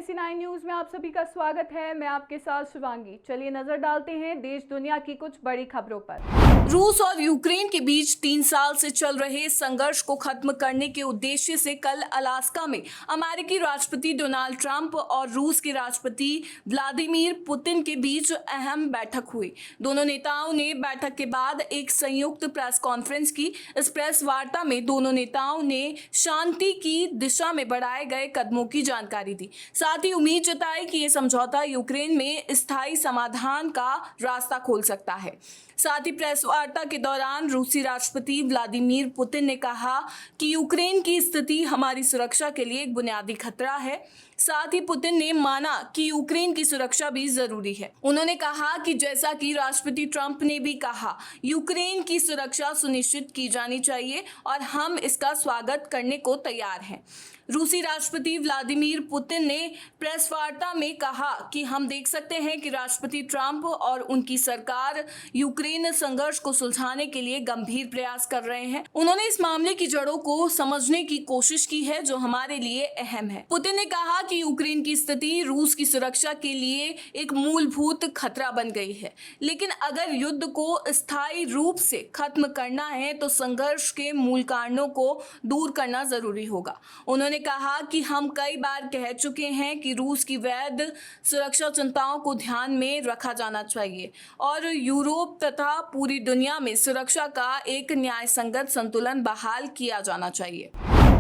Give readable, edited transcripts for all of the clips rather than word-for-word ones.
NSE9 news में आप सभी का स्वागत है। मैं आपके साथ शिवांगी। चलिए नजर डालते हैं देश दुनिया की कुछ बड़ी खबरों पर। रूस और यूक्रेन के बीच 3 साल से चल रहे संघर्ष को खत्म करने के उद्देश्य से कल अलास्का में अमेरिकी राष्ट्रपति डोनाल्ड ट्रंप और रूस के राष्ट्रपति व्लादिमीर पुतिन के बीच अहम बैठक हुई। दोनों नेताओं ने बैठक के बाद एक संयुक्त प्रेस कॉन्फ्रेंस की। इस प्रेस वार्ता में दोनों नेताओं ने शांति की दिशा में बढ़ाए गए कदमों की जानकारी दी। साथ ही उम्मीद जताई कि ये समझौता यूक्रेन में स्थायी समाधान का रास्ता खोल सकता है। साथ ही प्रेस वार्ता के दौरान रूसी राष्ट्रपति व्लादिमीर पुतिन ने कहा कि यूक्रेन की स्थिति हमारी सुरक्षा के लिए एक बुनियादी खतरा है। साथ ही पुतिन ने माना कि यूक्रेन की सुरक्षा भी जरूरी है। उन्होंने कहा कि जैसा कि राष्ट्रपति ट्रंप ने भी कहा, यूक्रेन की सुरक्षा सुनिश्चित की जानी चाहिए और हम इसका स्वागत करने को तैयार हैं। रूसी राष्ट्रपति व्लादिमीर पुतिन ने प्रेस वार्ता में कहा कि हम देख सकते हैं कि राष्ट्रपति ट्रंप और उनकी सरकार यूक्रेन संघर्ष को सुलझाने के लिए गंभीर प्रयास कर रहे हैं। उन्होंने इस मामले की जड़ों को समझने की कोशिश की है, जो हमारे लिए अहम है। पुतिन ने कहा कि यूक्रेन की स्थिति रूस की सुरक्षा के लिए एक मूलभूत खतरा बन गई है, लेकिन अगर युद्ध को स्थायी रूप से खत्म करना है तो संघर्ष के मूल कारणों को दूर करना जरूरी होगा। उन्होंने कहा कि हम कई बार कह चुके हैं कि रूस की वैध सुरक्षा चिंताओं को ध्यान में रखा जाना चाहिए और यूरोप तथा पूरी दुनिया में सुरक्षा का एक न्यायसंगत संतुलन बहाल किया जाना चाहिए।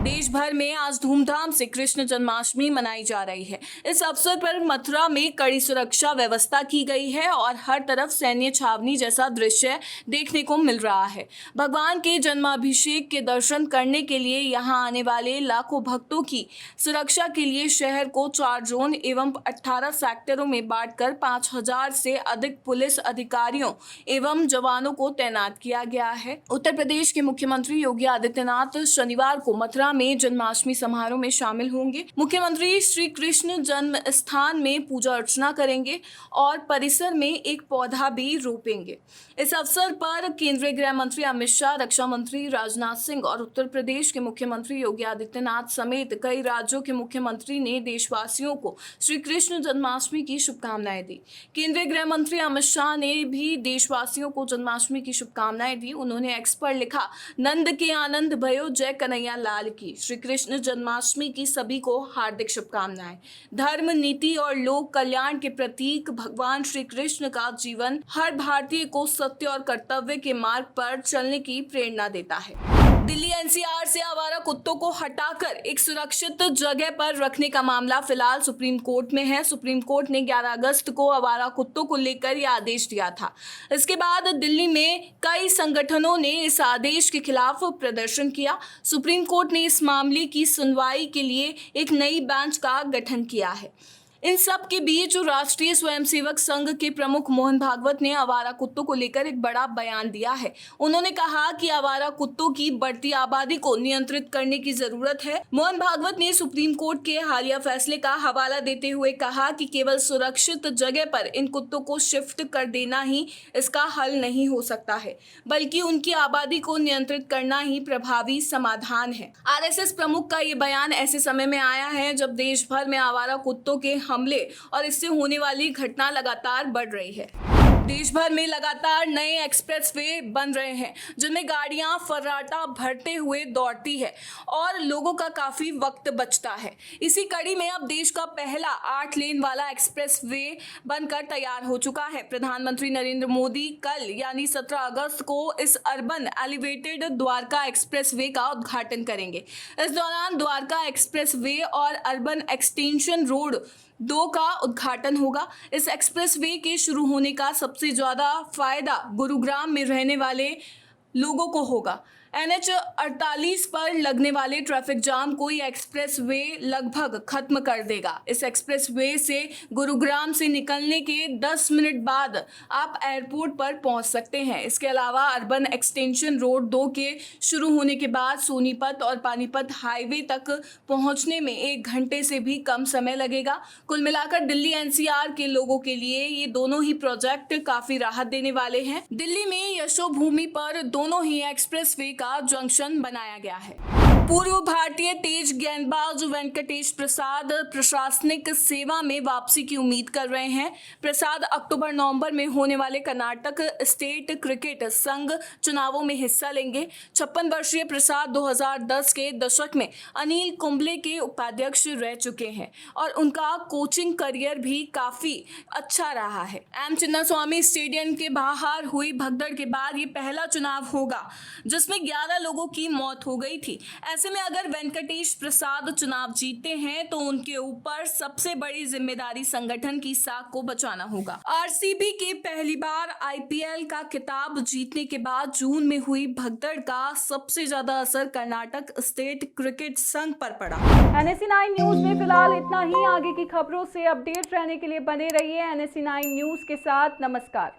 देश भर में आज धूमधाम से कृष्ण जन्माष्टमी मनाई जा रही है। इस अवसर पर मथुरा में कड़ी सुरक्षा व्यवस्था की गई है और हर तरफ सैन्य छावनी जैसा दृश्य देखने को मिल रहा है। भगवान के जन्माभिषेक के दर्शन करने के लिए यहां आने वाले लाखों भक्तों की सुरक्षा के लिए शहर को 4 जोन एवं 18 सेक्टरों में बांटकर 5000 से अधिक पुलिस अधिकारियों एवं जवानों को तैनात किया गया है। उत्तर प्रदेश के मुख्यमंत्री योगी आदित्यनाथ शनिवार को मथुरा में जन्माष्टमी समारोह में शामिल होंगे। मुख्यमंत्री श्री कृष्ण जन्म स्थान में पूजा अर्चना करेंगे और परिसर में एक पौधा भी रोपेंगे। इस अवसर पर केंद्रीय गृह मंत्री अमित शाह, रक्षा मंत्री राजनाथ सिंह और उत्तर प्रदेश के मुख्यमंत्री योगी आदित्यनाथ समेत कई राज्यों के मुख्यमंत्री ने देशवासियों को श्री कृष्ण जन्माष्टमी की शुभकामनाएं दी। केंद्रीय गृह मंत्री अमित शाह ने भी देशवासियों को जन्माष्टमी की शुभकामनाएं दी। उन्होंने एक्स पर लिखा, नंद के आनंद भयो जय कन्हैया लाल की। श्री कृष्ण जन्माष्टमी की सभी को हार्दिक शुभकामनाएं। धर्म, नीति और लोक कल्याण के प्रतीक भगवान श्री कृष्ण का जीवन हर भारतीय को सत्य और कर्तव्य के मार्ग पर चलने की प्रेरणा देता है। दिल्ली NCR से आवारा कुत्तों को हटाकर एक सुरक्षित जगह पर रखने का मामला फिलहाल सुप्रीम कोर्ट में है। सुप्रीम कोर्ट ने 11 अगस्त को आवारा कुत्तों को लेकर यह आदेश दिया था। इसके बाद दिल्ली में कई संगठनों ने इस आदेश के खिलाफ प्रदर्शन किया। सुप्रीम कोर्ट ने इस मामले की सुनवाई के लिए एक नई बेंच का गठन किया है। इन सब के बीच राष्ट्रीय स्वयंसेवक संघ के प्रमुख मोहन भागवत ने आवारा कुत्तों को लेकर एक बड़ा बयान दिया है। उन्होंने कहा कि आवारा कुत्तों की बढ़ती आबादी को नियंत्रित करने की जरूरत है। मोहन भागवत ने सुप्रीम कोर्ट के हालिया फैसले का हवाला देते हुए कहा कि केवल सुरक्षित जगह पर इन कुत्तों को शिफ्ट कर देना ही इसका हल नहीं हो सकता है, बल्कि उनकी आबादी को नियंत्रित करना ही प्रभावी समाधान है। RSS प्रमुख का ये बयान ऐसे समय में आया है जब देश भर में आवारा कुत्तों के हमले और इससे होने वाली घटना लगातार बढ़ रही है। देश भर में लगातार नए एक्सप्रेसवे बन रहे हैं, जिनमें गाड़ियां फर्राटा भरते हुए दौड़ती है और लोगों का काफी वक्त बचता है। इसी कड़ी में अब देश का पहला 8 लेन वाला एक्सप्रेसवे बनकर तैयार हो चुका है। प्रधानमंत्री नरेंद्र मोदी कल यानी 17 अगस्त को इस अर्बन एलिवेटेड द्वारका एक्सप्रेसवे का उद्घाटन करेंगे। इस दौरान द्वारका एक्सप्रेसवे और अर्बन एक्सटेंशन रोड 2 का उद्घाटन होगा। इस एक्सप्रेसवे के शुरू होने का सबसे ज्यादा फायदा गुरुग्राम में रहने वाले लोगों को होगा। NH 48 पर लगने वाले ट्रैफिक जाम को यह एक्सप्रेसवे लगभग खत्म कर देगा। इस एक्सप्रेसवे से गुरुग्राम से निकलने के 10 मिनट बाद आप एयरपोर्ट पर पहुंच सकते हैं। इसके अलावा अर्बन एक्सटेंशन रोड 2 के शुरू होने के बाद सोनीपत और पानीपत हाईवे तक पहुंचने में 1 घंटे से भी कम समय लगेगा। कुल मिलाकर दिल्ली NCR के लोगों के लिए ये दोनों ही प्रोजेक्ट काफी राहत देने वाले हैं। दिल्ली में यशोभूमि पर दोनों ही एक्सप्रेसवे का जंक्शन बनाया गया है। पूर्व भारतीय तेज गेंदबाज वेंकटेश प्रसाद प्रशासनिक सेवा में वापसी की उम्मीद कर रहे हैं। प्रसाद अक्टूबर-नवंबर में होने वाले कर्नाटक स्टेट क्रिकेट संघ चुनावों में हिस्सा लेंगे। 56 वर्षीय प्रसाद 2010 के दशक में अनिल कुंबले के उपाध्यक्ष रह चुके हैं और उनका कोचिंग करियर भी काफी अच्छा रहा है। एम चिन्नास्वामी स्टेडियम के बाहर हुई भगदड़ के बाद ये पहला चुनाव होगा जिसमें 11 लोगों की मौत हो गई थी। ऐसे में अगर वेंकटेश प्रसाद चुनाव जीतते हैं तो उनके ऊपर सबसे बड़ी जिम्मेदारी संगठन की साख को बचाना होगा। आरसीबी के पहली बार आईपीएल का खिताब जीतने के बाद जून में हुई भगदड़ का सबसे ज्यादा असर कर्नाटक स्टेट क्रिकेट संघ पर पड़ा। NSE9 न्यूज में फिलहाल इतना ही। आगे की खबरों से अपडेट रहने के लिए बने रहिए NSE9 न्यूज के साथ। नमस्कार।